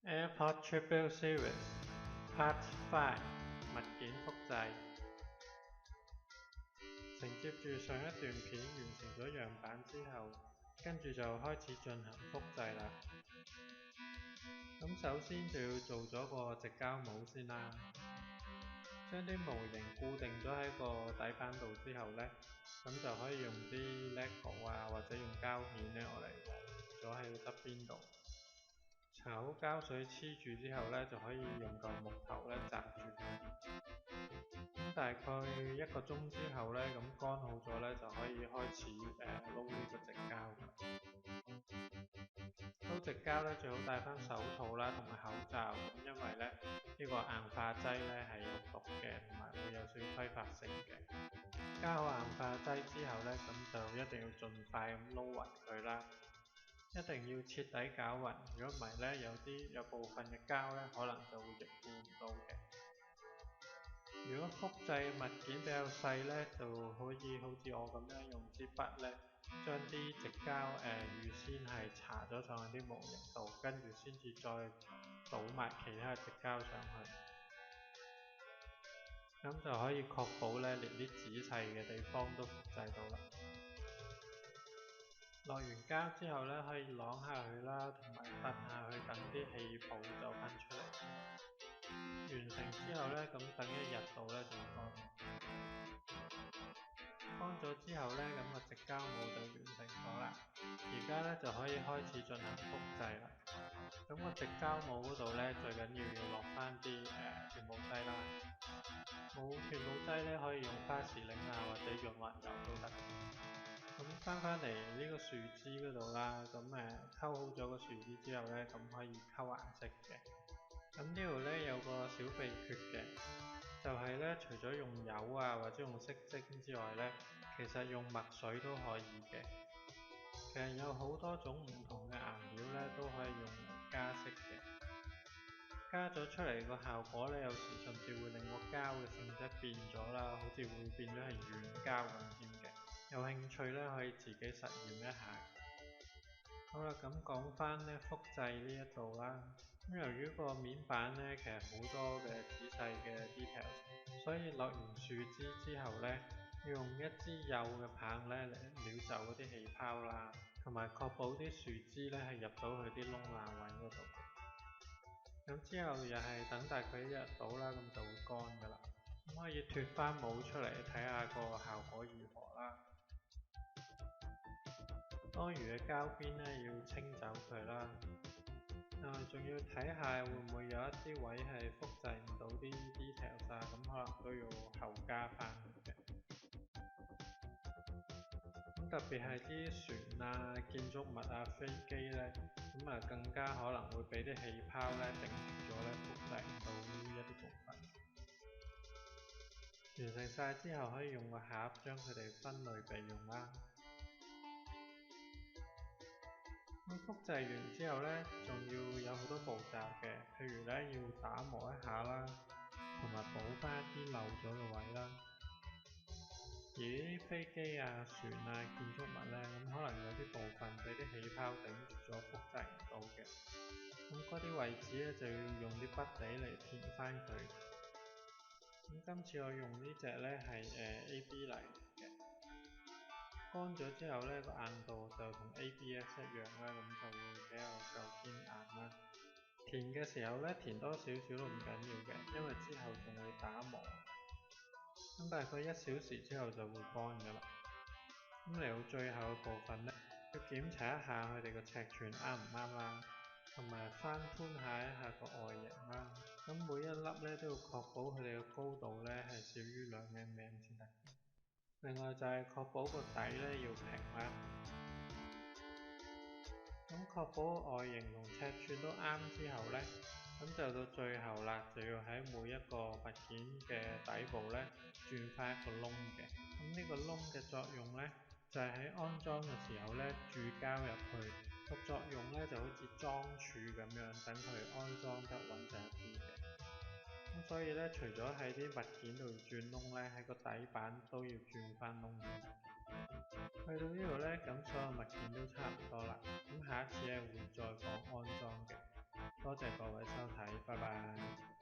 AirPods Triple Series Part 5物件複製。承接住上一段片完成咗樣板之後，跟住就開始進行複製啦。咁首先就要做咗個直膠帽先啦，將啲模型固定咗喺個底板度之後呢，咁就可以用啲 LEGO 啊或者用膠片呢，我嚟咗喺側邊度。搽好膠水黐住之後呢，就可以用嚿木頭呢紮住佢。咁大概1個鐘之後呢，咁乾好咗呢，就可以開始撈呢個直膠。撈直膠呢，最好戴翻手套啦同埋口罩，因為呢個硬化劑呢係有毒嘅，同埋會有少少揮發性嘅。加好硬化劑之後呢，咁就一定要盡快咁撈勻佢啦。一定要徹底攪勻，如果唔係呢，有部分嘅膠呢，可能就會凝固唔到嘅。如果複製物件比較細呢，就可以好似我咁樣用支筆呢，將啲直膠預先係搽咗上去啲模型度，跟住先至再倒埋其他直膠上去，咁就可以確保呢連啲仔細嘅地方都複製到啦。落完膠之後呢，可以啷下佢啦，同埋蹬下佢，等啲氣泡走翻出嚟。完成之後呢，咁等1日度呢就會乾。乾咗之後呢，咁個直膠帽就完成咗啦。而家呢，就可以開始進行複製啦。咁個直膠帽嗰度呢，最緊要落翻啲脫帽劑啦。冇脫帽劑呢，可以用花士靈啊或者潤滑油都得。咁翻嚟呢個樹枝嗰度啦，咁溝好咗個樹枝之後呢，咁可以溝顏色嘅。咁呢度呢，有個小秘訣嘅，就係呢，除咗用油啊或者用色精之外呢，其實用墨水都可以嘅。其實有好多種唔同嘅顏料呢，都可以用嚟加色嘅。加咗出嚟個效果呢，有時甚至會令個膠嘅性質變咗啦，好似會變咗係軟膠咁添嘅。有興趣呢，可以自己實驗一下。好啦，咁講翻呢複製呢一度啦。咁由於個面板呢，其實好多嘅仔細嘅 details， 所以落完樹枝之後呢，要用一支幼嘅棒呢嚟撩走嗰啲氣泡啦，同埋確保啲樹枝呢係入到去啲窿罅位嗰度。咁之後又係等大概1日到啦，咁就會乾噶啦。咁可以脫翻帽出嚟睇下個效果如何啦。多餘嘅膠邊呢，要清走佢啦。仲要睇下會唔會有一啲位係複製唔到啲 details 啊，咁可能都要後加翻嘅。咁特別係啲船啊、建築物啊、飛機呢，咁更加可能會俾啲氣泡呢頂住咗呢，複製唔到一啲部分。完成晒之後，可以用個盒將佢哋分類備用啦。咁複製完之後呢，仲要有好多步驟嘅，譬如呢要打磨一下啦，同埋補翻一啲漏咗嘅位啦。而啲飛機啊、船啊、建築物呢，咁可能有啲部分俾啲氣泡頂住咗，複製唔到嘅。咁嗰啲位置呢，就要用啲筆地嚟填翻佢。咁今次我用呢隻呢係AB 泥嘅。乾咗之後呢，個硬度就同 ABS 一樣啦，咁就會比較夠堅硬啦。填嘅時候呢，填多少少都唔緊要嘅，因為之後仲會打磨。咁大概1小時之後就會乾㗎啦。咁嚟到最後嘅部分呢，要檢查一下佢哋個尺寸啱唔啱啦，同埋翻寬下個外形啦。咁每一粒呢，都要確保佢哋嘅高度呢係少於2mm 先得。另外就係確保個底呢要平啦。咁確保外形同尺寸都啱之後呢，咁就到最後啦，就要喺每一個物件嘅底部呢鑽翻一個窿嘅。咁呢個窿嘅作用呢，就係喺安裝嘅時候呢注膠入去，個作用呢就好似樁柱咁樣，等佢安裝得穩陣一啲嘅。咁所以呢，除咗喺啲物件度鑽窿呢，喺個底板都要鑽翻窿嘅。去到呢度呢，咁所有物件都差唔多啦。咁下一次呢會再講安裝嘅。多謝各位收睇，拜拜。